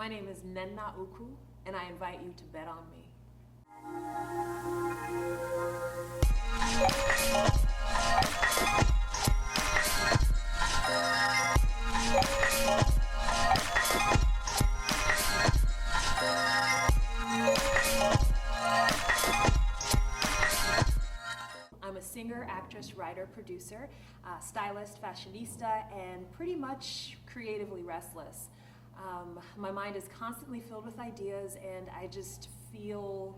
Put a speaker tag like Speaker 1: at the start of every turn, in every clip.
Speaker 1: My name is Nnenna Ukwu, and I invite you to bet on me. I'm a singer, actress, writer, producer, stylist, fashionista, and pretty much creatively restless. My mind is constantly filled with ideas, and I just feel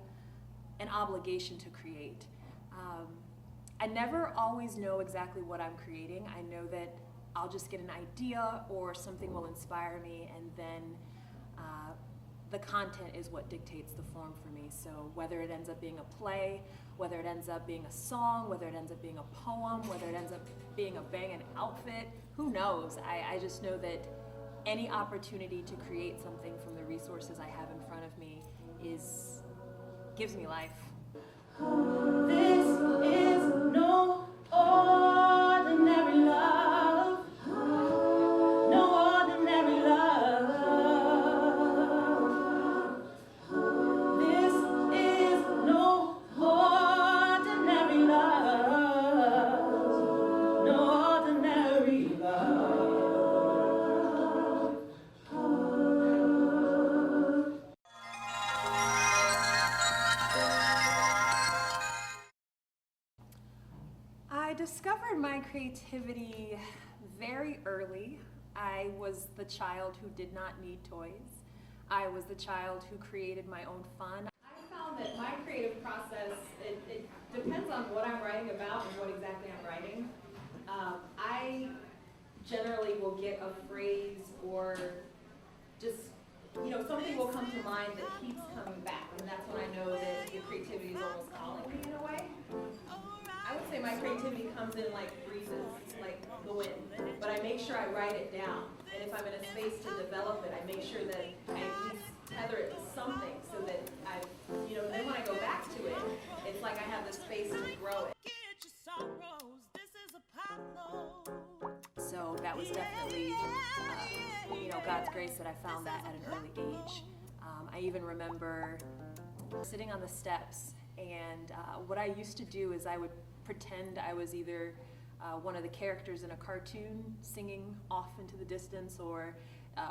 Speaker 1: an obligation to create. I never always know exactly what I'm creating. I know that I'll just get an idea or something will inspire me, and then the content is what dictates the form for me. So whether it ends up being a play, whether it ends up being a song, whether it ends up being a poem, whether it ends up being a banging outfit, who knows? I just know that any opportunity to create something from the resources I have in front of me gives me life.
Speaker 2: This is no ordinary love, no ordinary love. This is no ordinary love, no ordinary love.
Speaker 1: I discovered my creativity very early. I was the child who did not need toys. I was the child who created my own fun. I found that my creative process, it depends on what I'm writing about and what exactly I'm writing. I generally will get a phrase or just, something will come to mind that keeps coming back, and that's when I know that the creativity is almost calling me in a way. I would say my creativity comes in like breezes, like the wind, but I make sure I write it down. And if I'm in a space to develop it, I make sure that I at least tether it to something so that then when I go back to it, it's like I have the space to grow it. So that was definitely, God's grace that I found that at an early age. I even remember sitting on the steps, and what I used to do is I would pretend I was either one of the characters in a cartoon singing off into the distance, or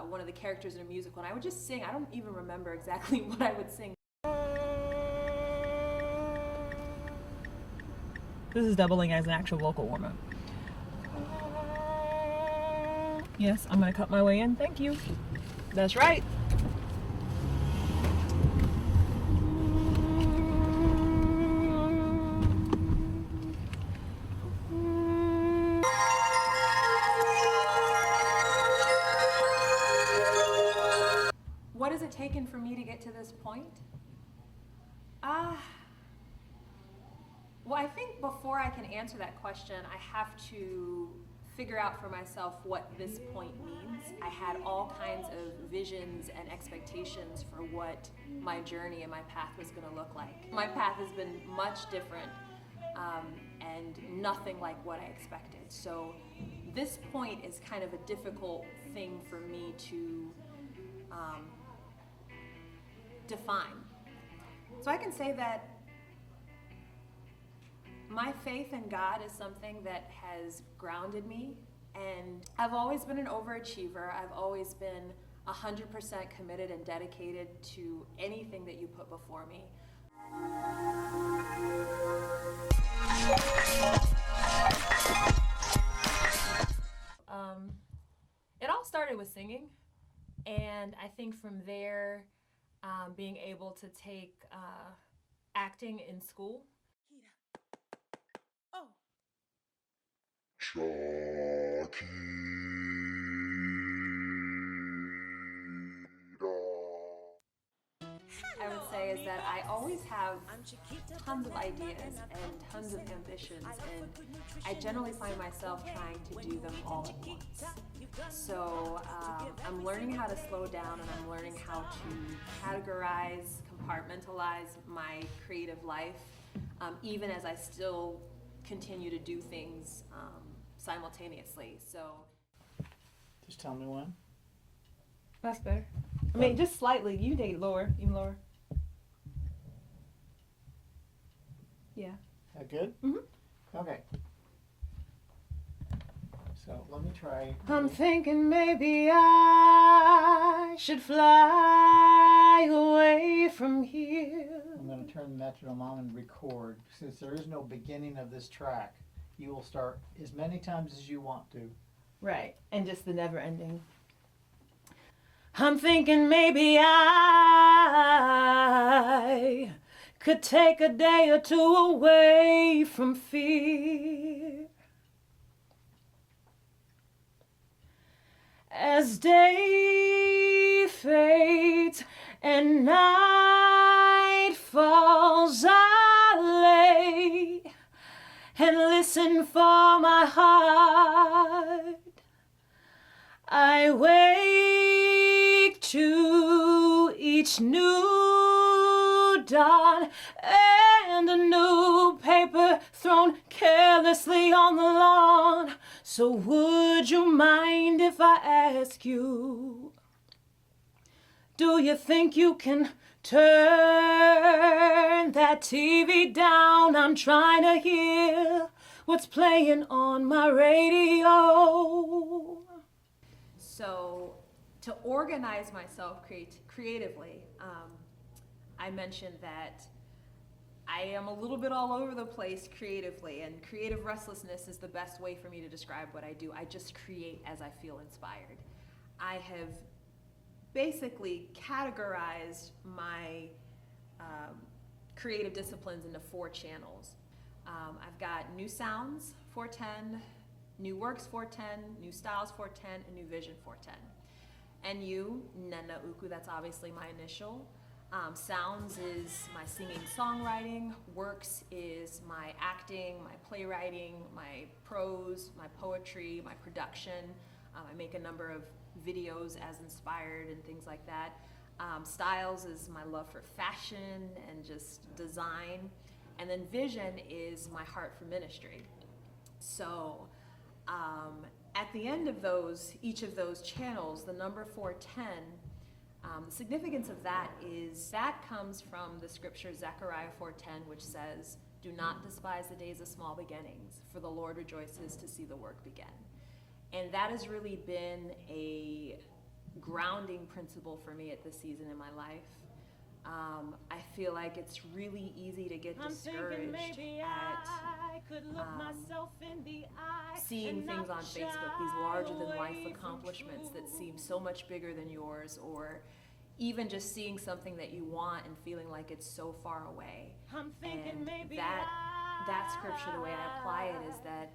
Speaker 1: one of the characters in a musical, and I would just sing. I don't even remember exactly what I would sing.
Speaker 3: This is doubling as an actual vocal warm-up. Yes, I'm gonna cut my way in. Thank you. That's right.
Speaker 1: What has it taken for me to get to this point? Well, I think before I can answer that question, I have to figure out for myself what this point means. I had all kinds of visions and expectations for what my journey and my path was going to look like. My path has been much different and nothing like what I expected. So this point is kind of a difficult thing for me to define. So I can say that my faith in God is something that has grounded me, and I've always been an overachiever. I've always been 100% committed and dedicated to anything that you put before me. It all started with singing, and I think from there, being able to take acting in school. I would say is that I always have tons of ideas and tons of ambitions, and I generally find myself trying to do them all at once. So I'm learning how to slow down, and I'm learning how to categorize, compartmentalize my creative life, even as I still continue to do things simultaneously. So
Speaker 4: just tell me when.
Speaker 3: That's better. I mean, just slightly. You can take it lower, even lower. Yeah.
Speaker 4: That good?
Speaker 3: Mhm.
Speaker 4: Okay. So let me try.
Speaker 3: I'm thinking maybe I should fly away from here.
Speaker 4: I'm going to turn the metronome on and record. Since there is no beginning of this track, you will start as many times as you want to.
Speaker 3: Right, and just the never ending. I'm thinking maybe I could take a day or two away from fear. As day fades and night falls, I lay and listen for my heart. I wake to each new dawn and a new paper thrown carelessly on the lawn. So would you mind if I ask you, do you think you can turn that TV down? I'm trying to hear what's playing on my radio.
Speaker 1: So to organize myself creatively, I mentioned that I am a little bit all over the place creatively, and creative restlessness is the best way for me to describe what I do. I just create as I feel inspired. I have basically categorized my creative disciplines into 4 channels. I've got New Sounds 410, New Works 410, New Styles 410, and New Vision 410. NU, Nnenna Ukwu, that's obviously my initial. Sounds is my singing, songwriting. Works is my acting, my playwriting, my prose, my poetry, my production. I make a number of videos as inspired and things like that. Styles is my love for fashion and just design. And then Vision is my heart for ministry. So at the end of each of those channels, the number 410, the significance of that is that comes from the scripture Zechariah 4:10, which says, "Do not despise the days of small beginnings, for the Lord rejoices to see the work begin." And that has really been a grounding principle for me at this season in my life. I feel like it's really easy to get discouraged at seeing things on Facebook, these larger than life accomplishments that seem so much bigger than yours, or even just seeing something that you want and feeling like it's so far away. And that scripture, the way I apply it is that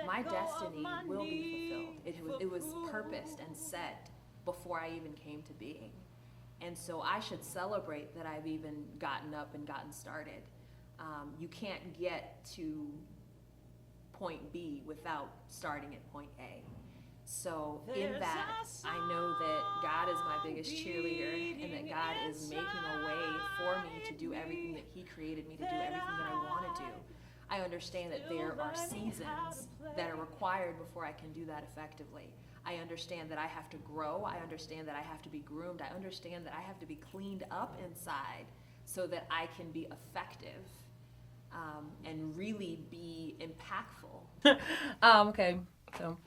Speaker 1: my destiny will be fulfilled. It was purposed and set before I even came to being. And so I should celebrate that I've even gotten up and gotten started. You can't get to point B without starting at point A. So in that, I know that God is my biggest cheerleader and that God is making a way for me to do everything that He created me to do, everything that I want to do. I understand that there are seasons that are required before I can do that effectively. I understand that I have to grow. I understand that I have to be groomed. I understand that I have to be cleaned up inside so that I can be effective and really be impactful.
Speaker 3: Okay, so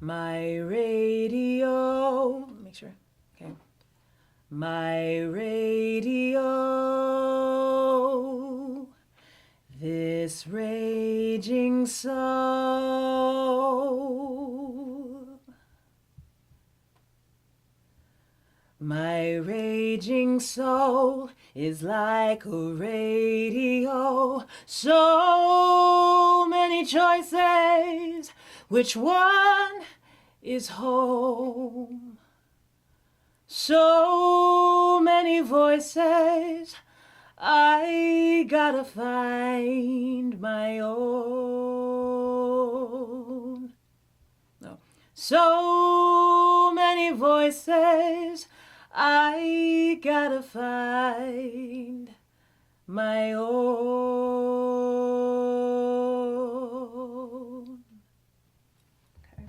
Speaker 3: my radio, make sure, okay. My radio, this raging soul. My raging soul is like a radio, so many choices, which one is home? So many voices, I gotta find my own. No. So many voices, I gotta find my own. Okay.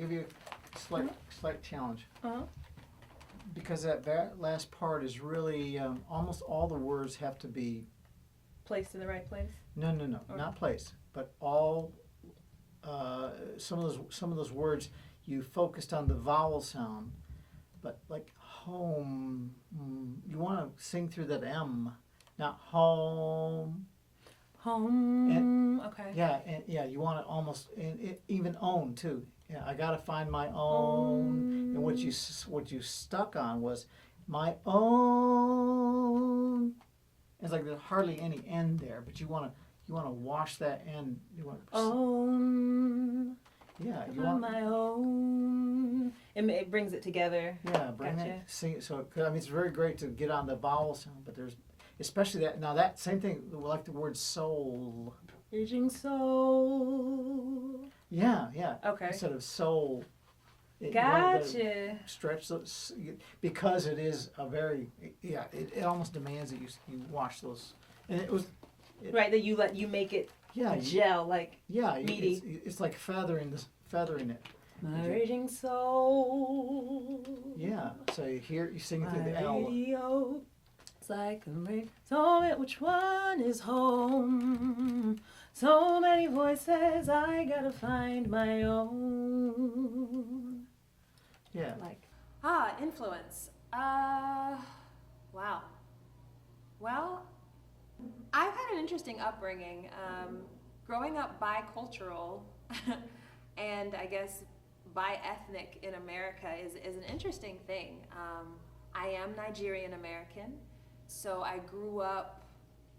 Speaker 4: give you a slight challenge.
Speaker 3: Uh-huh.
Speaker 4: Because that last part is really, almost all the words have to be,
Speaker 3: Placed in the right place.
Speaker 4: no,
Speaker 3: Or-
Speaker 4: not place, but all, some of those words, you focused on the vowel sound, but like home, you want to sing through that M, not home.
Speaker 3: Home. Okay.
Speaker 4: Yeah, you want to almost, and even own too. Yeah, I gotta find my own. And what you stuck on was my own. It's like there's hardly any end there, but you wanna wash that end. You want
Speaker 3: Own.
Speaker 4: yeah, you
Speaker 3: On
Speaker 4: want
Speaker 3: my own. It brings it together.
Speaker 4: yeah, bring
Speaker 3: Gotcha.
Speaker 4: it, sing it. So 'cause, I mean, it's very great to get on the vowel sound, but there's especially that same thing like the word soul.
Speaker 3: Raging soul.
Speaker 4: Yeah.
Speaker 3: Okay.
Speaker 4: Instead of soul. You want to
Speaker 3: Gotcha.
Speaker 4: stretch those because it is a very it almost demands that you wash those, and it was
Speaker 3: Right, that you make it gel like meaty.
Speaker 4: it's like feathering it.
Speaker 3: My raging soul.
Speaker 4: Yeah, so you sing it through the
Speaker 3: My
Speaker 4: L.
Speaker 3: radio. It's like a ring. Tell me which one is home. So many voices, I gotta find my own.
Speaker 4: Yeah.
Speaker 3: Like,
Speaker 1: Influence. Wow. Well, I've had an interesting upbringing. Growing up bicultural, and I guess bi-ethnic in America is an interesting thing. I am Nigerian American, so I grew up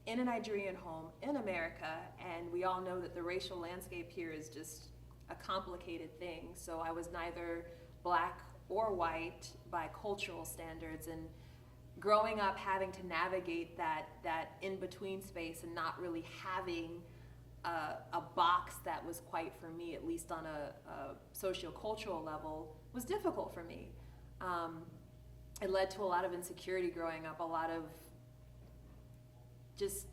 Speaker 1: in a Nigerian home in America, and we all know that the racial landscape here is just a complicated thing. So I was neither black or white by cultural standards, and growing up having to navigate that in-between space and not really having a box that was quite for me, at least on a socio-cultural level, was difficult for me. It led to a lot of insecurity growing up, a lot of just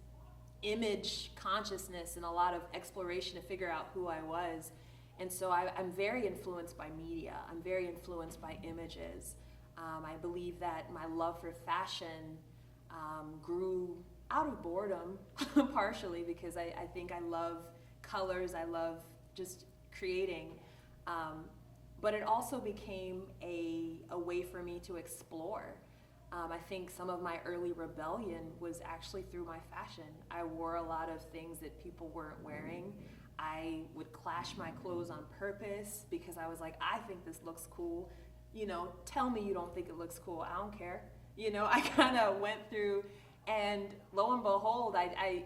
Speaker 1: image consciousness and a lot of exploration to figure out who I was. And so I'm very influenced by media. I'm very influenced by images. I believe that my love for fashion grew out of boredom, partially because I think I love colors, I love just creating. But it also became a way for me to explore. I think some of my early rebellion was actually through my fashion. I wore a lot of things that people weren't wearing. I would clash my clothes on purpose because I was like, I think this looks cool. You know, tell me you don't think it looks cool. I don't care. You know, I kind of went through, and lo and behold, I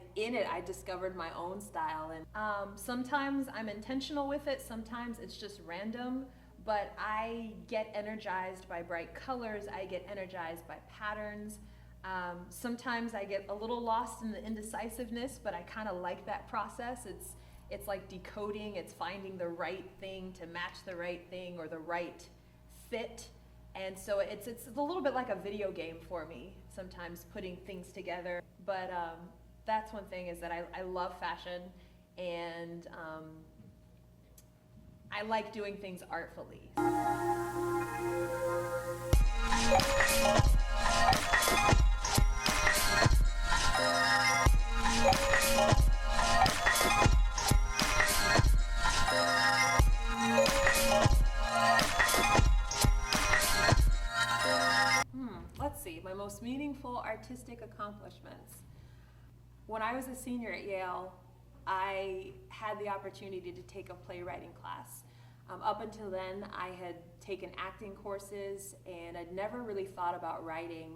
Speaker 1: discovered my own style. And sometimes I'm intentional with it. Sometimes it's just random. But I get energized by bright colors. I get energized by patterns. Sometimes I get a little lost in the indecisiveness, but I kind of like that process. It's like decoding. It's finding the right thing to match the right thing or the right fit. And so it's a little bit like a video game for me, sometimes putting things together. But that's one thing, is that I love fashion, and I like doing things artfully. Let's see, my most meaningful artistic accomplishments. When I was a senior at Yale, I had the opportunity to take a playwriting class. Up until then, I had taken acting courses, and I'd never really thought about writing,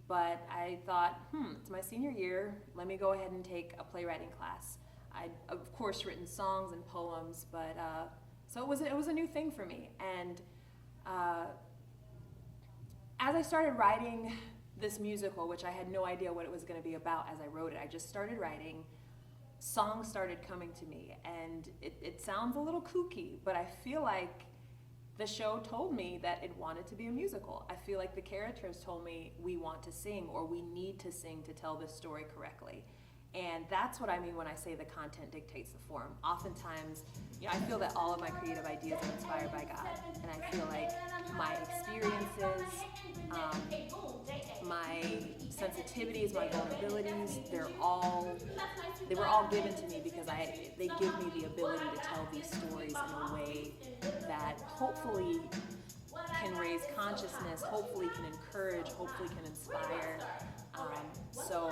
Speaker 1: but I thought, it's my senior year, let me go ahead and take a playwriting class. I'd, of course, written songs and poems, but so it was a new thing for me. And as I started writing this musical, which I had no idea what it was going to be about as I wrote it, I just started writing. Songs started coming to me, and it sounds a little kooky, but I feel like the show told me that it wanted to be a musical. I feel like the characters told me we want to sing, or we need to sing to tell this story correctly. And that's what I mean when I say the content dictates the form. Oftentimes, I feel that all of my creative ideas are inspired by God. And I feel like my experiences, my sensitivities, my vulnerabilities, they were all given to me because they give me the ability to tell these stories in a way that hopefully can raise consciousness, hopefully can encourage, hopefully can inspire. So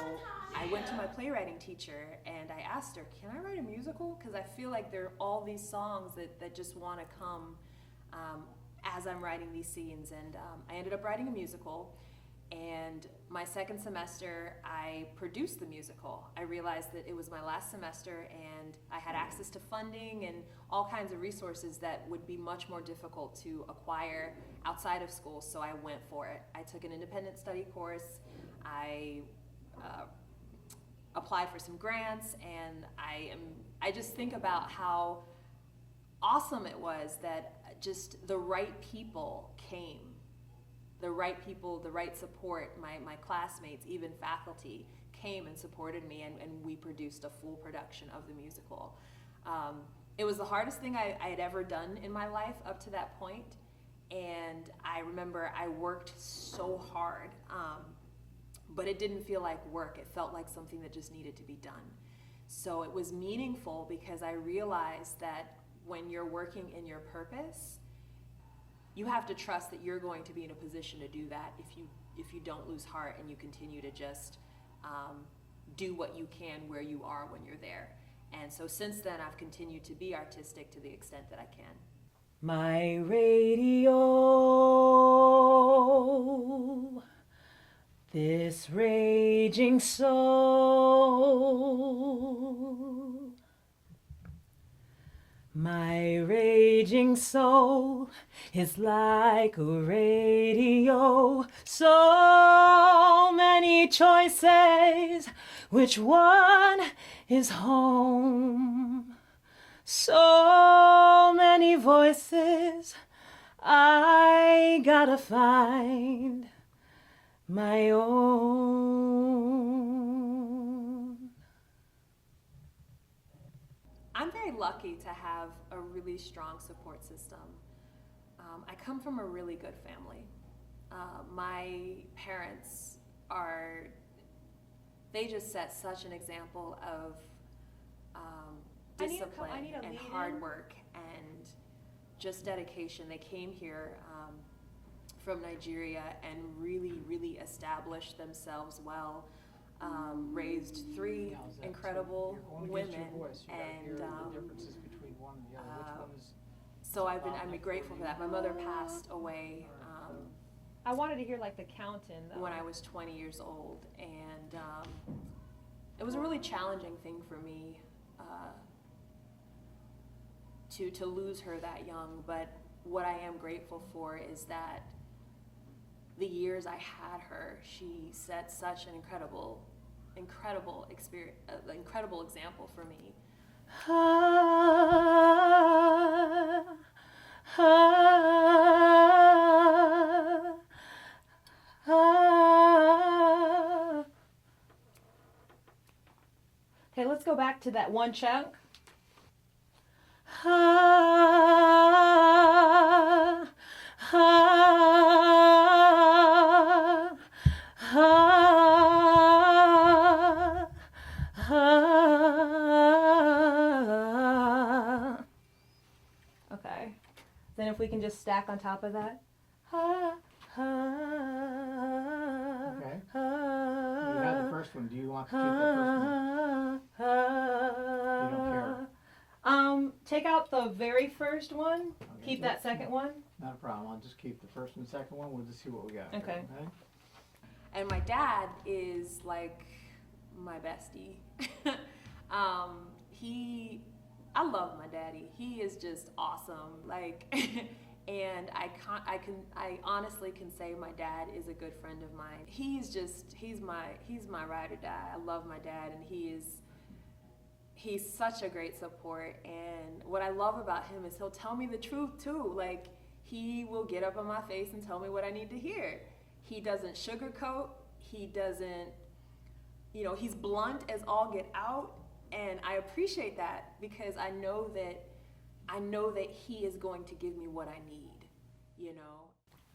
Speaker 1: I went to my playwriting teacher and I asked her, can I write a musical? Because I feel like there are all these songs that just want to come as I'm writing these scenes. And I ended up writing a musical. And my second semester, I produced the musical. I realized that it was my last semester and I had access to funding and all kinds of resources that would be much more difficult to acquire outside of school, so I went for it. I took an independent study course. I applied for some grants, and I just think about how awesome it was that just the right people came. The right people, the right support, my classmates, even faculty came and supported me, and we produced a full production of the musical. It was the hardest thing I had ever done in my life up to that point, and I remember I worked so hard, but it didn't feel like work. It felt like something that just needed to be done. So it was meaningful because I realized that when you're working in your purpose, you have to trust that you're going to be in a position to do that if you don't lose heart and you continue to just do what you can where you are when you're there. And so since then, I've continued to be artistic to the extent that I can.
Speaker 3: My radio, this raging soul. My raging soul is like a radio, so many choices, which one is home? So many voices, I gotta find my own.
Speaker 1: I'm very lucky to have a really strong support system. I come from a really good family. My parents they just set such an example of discipline and hard work and just dedication. They came here from Nigeria and really, really established themselves well. Raised three incredible women, and so I'm grateful for that. My mother passed away
Speaker 3: I wanted to hear like the counting though.
Speaker 1: when I was 20 years old, and it was a really challenging thing for me to lose her that young. But what I am grateful for is that the years I had her, she set such an incredible experience, incredible example for me.
Speaker 3: Okay, let's go back to that one chunk. Okay, then if we can just stack on top of that.
Speaker 4: Okay. You had the first one. Do you want to keep that first one? You don't care.
Speaker 3: Take out the very first one.
Speaker 4: Okay.
Speaker 3: Keep that second one.
Speaker 4: Not a problem. I'll just keep the first and second one. We'll just see what we got.
Speaker 3: Okay.
Speaker 4: Here,
Speaker 1: And my dad is like my bestie. I love my daddy. He is just awesome. Like, and I honestly can say my dad is a good friend of mine. He's my ride or die. I love my dad, and he's such a great support. And what I love about him is he'll tell me the truth too. Like, he will get up on my face and tell me what I need to hear. He doesn't sugarcoat. He doesn't you know, he's blunt as all get out, and I appreciate that because I know that he is going to give me what I need, you know.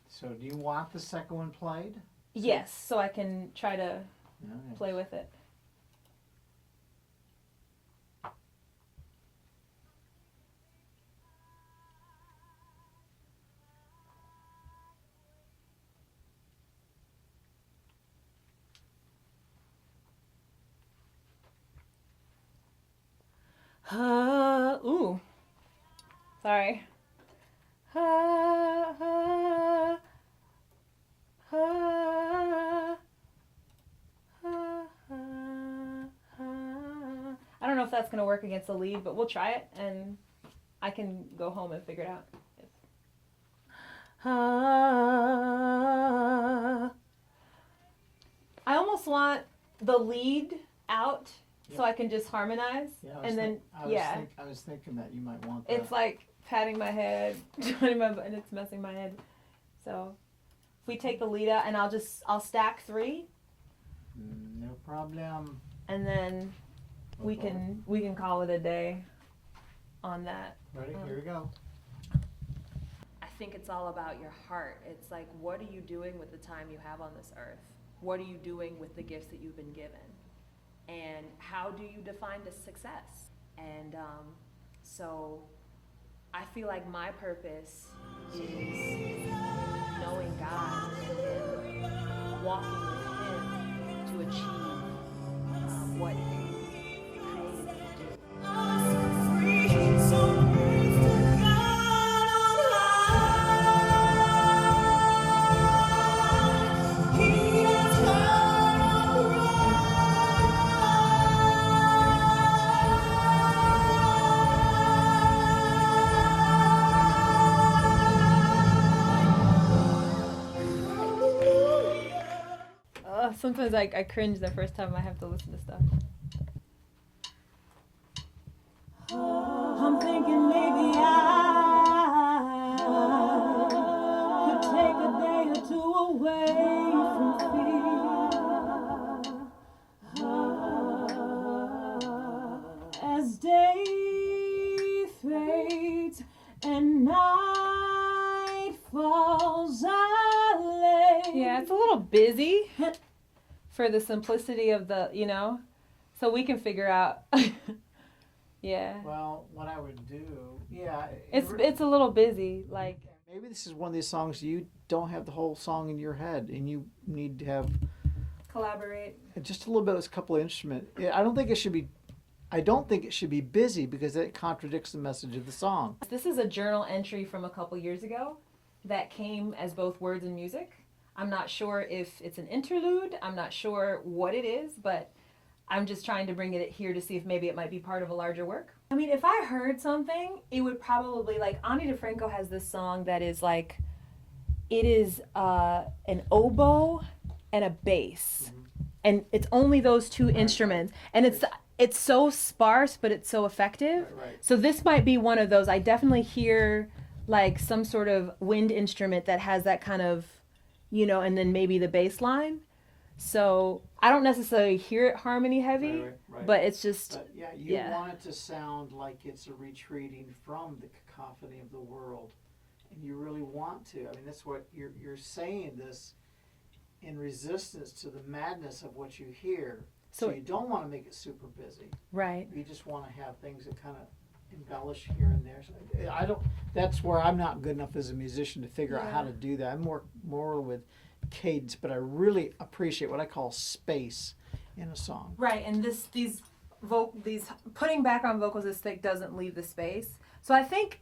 Speaker 4: So do you want the second one played?
Speaker 3: Yes, so I can try to
Speaker 4: Yeah.
Speaker 3: play with it. Ooh. Sorry. I don't know if that's going to work against the lead, but we'll try it and I can go home and figure it out. I almost want the lead out so I can just harmonize.
Speaker 4: Yeah, I was thinking that you might want that.
Speaker 3: It's like patting my head, and it's messing my head. So if we take the lead out, and I'll stack 3.
Speaker 4: No problem.
Speaker 3: And then we can call it a day on that.
Speaker 4: Ready? Here we go.
Speaker 1: I think it's all about your heart. It's like, what are you doing with the time you have on this earth? What are you doing with the gifts that you've been given? And how do you define the success? And so I feel like my purpose is knowing God and walking with Him to achieve what He created me to do.
Speaker 3: Sometimes I cringe the first time I have to listen to stuff.
Speaker 2: I'm thinking maybe I could take a day or 2 away from fear. As day fades and night falls, I lay.
Speaker 3: Yeah, it's a little busy for the simplicity of the, so we can figure out. Yeah.
Speaker 4: Well, what I would do,
Speaker 3: It's a little busy, like.
Speaker 4: Maybe this is one of these songs you don't have the whole song in your head, and you need to have
Speaker 3: Collaborate.
Speaker 4: just a little bit of a couple of instruments. I don't think it should be busy because it contradicts the message of the song.
Speaker 3: This is a journal entry from a couple years ago that came as both words and music. I'm not sure if it's an interlude. I'm not sure what it is, but I'm just trying to bring it here to see if maybe it might be part of a larger work. I mean, if I heard something, it would probably, like, Ani DeFranco has this song that is like, it is an oboe and a bass. And it's only those 2 instruments. And it's so sparse, but it's so effective.
Speaker 4: Right.
Speaker 3: So this might be one of those. I definitely hear like some sort of wind instrument that has that kind of, and then maybe the bass line. So I don't necessarily hear it harmony heavy,
Speaker 4: Right.
Speaker 3: but it's just,
Speaker 4: But you want it to sound like it's a retreating from the cacophony of the world. And you really want to. I mean, that's what you're saying this in resistance to the madness of what you hear. So you don't want to make it super busy.
Speaker 3: right.
Speaker 4: You just want to have things that kind of embellish here and there. So that's where I'm not good enough as a musician to figure out how to do that. I'm more with cadence, but I really appreciate what I call space in a song.
Speaker 3: Right, and these putting back on vocals this thick doesn't leave the space. So I think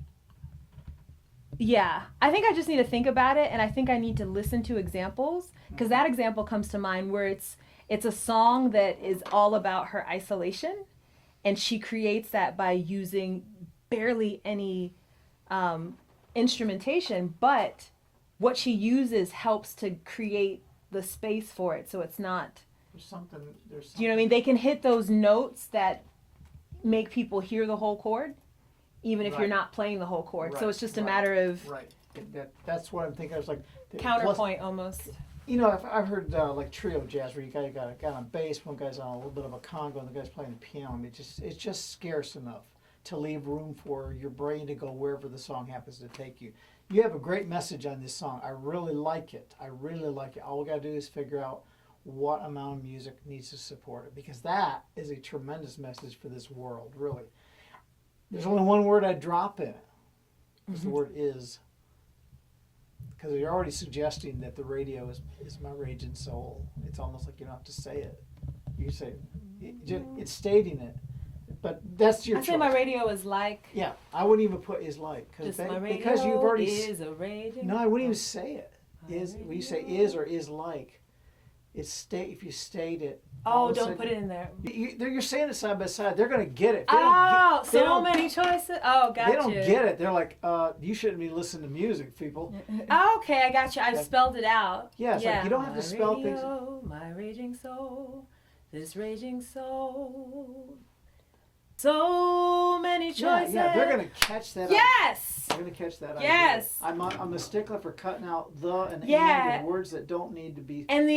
Speaker 3: I just need to think about it, and I think I need to listen to examples, because that example comes to mind where it's a song that is all about her isolation, and she creates that by using barely any instrumentation, but what she uses helps to create the space for it, so it's not.
Speaker 4: There's something.
Speaker 3: Do you know what I mean? They can hit those notes that make people hear the whole chord, even if you're not playing the whole chord. So it's just a matter of
Speaker 4: Right. That's what I'm thinking. I was like
Speaker 3: counterpoint almost.
Speaker 4: You know, I've heard like trio jazz where you got a guy on bass, one guy's on a little bit of a conga, and the guy's playing the piano. I mean, it's just scarce enough to leave room for your brain to go wherever the song happens to take you. You have a great message on this song. I really like it. I really like it. All we got to do is figure out what amount of music needs to support it, because that is a tremendous message for this world, really. There's only one word I'd drop in it. It's the word is. Because you're already suggesting that the radio is my raging soul. It's almost like you don't have to say it. You say it's stating it, but that's your choice.
Speaker 3: I say my radio is like.
Speaker 4: Yeah, I wouldn't even put is like
Speaker 3: Just my radio
Speaker 4: because you've already
Speaker 3: is a raging.
Speaker 4: No, I wouldn't even say it. Is when you say is or is like, it's if you state it.
Speaker 3: Oh, don't put it in there.
Speaker 4: You're saying it side by side. They're gonna get it.
Speaker 3: So many choices. Oh, gotcha.
Speaker 4: They don't get it. They're like, you shouldn't be listening to music, people.
Speaker 3: Okay, I got you. I've spelled it out.
Speaker 4: Yeah, it's like you don't have to spell things.
Speaker 3: My raging soul, this raging soul. So many choices.
Speaker 4: Yeah, they're gonna catch that.
Speaker 3: Yes.
Speaker 4: They're gonna catch that.
Speaker 3: Yes.
Speaker 4: Idea. I'm a stickler for cutting out the and and words that don't need to be.
Speaker 3: And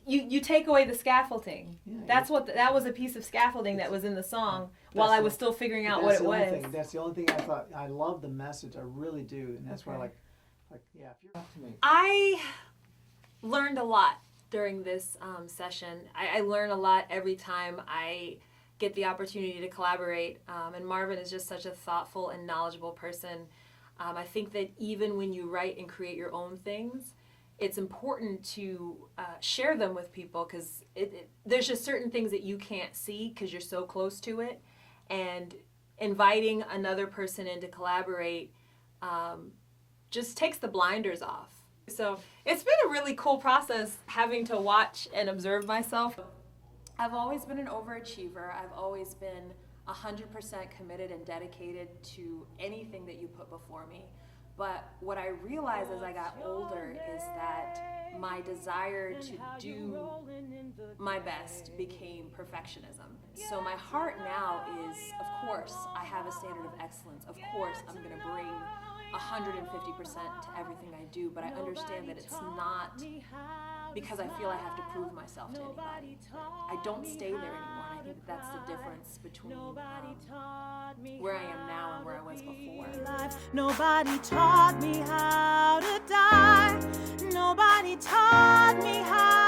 Speaker 3: you take away the scaffolding. Yeah, that was a piece of scaffolding that was in the song while I was still figuring out what it was.
Speaker 4: That's the only thing I thought. I love the message. I really do, and that's why if you're up to me.
Speaker 1: I learned a lot during this session. I learn a lot every time I get the opportunity to collaborate, and Marvin is just such a thoughtful and knowledgeable person. I think that even when you write and create your own things, it's important to share them with people, because there's just certain things that you can't see because you're so close to it, and inviting another person in to collaborate just takes the blinders off. So it's been a really cool process having to watch and observe myself. I've always been an overachiever. I've always been 100% committed and dedicated to anything that you put before me. But what I realized as I got older is that my desire to do my best became perfectionism. So my heart now is, of course, I have a standard of excellence. Of course, I'm going to bring 150% to everything I do, but I understand that it's not because I feel I have to prove myself to anybody. I don't stay there anymore, and I think that's the difference between where I am now and where I was before.
Speaker 2: Nobody taught me how to die. Nobody taught me how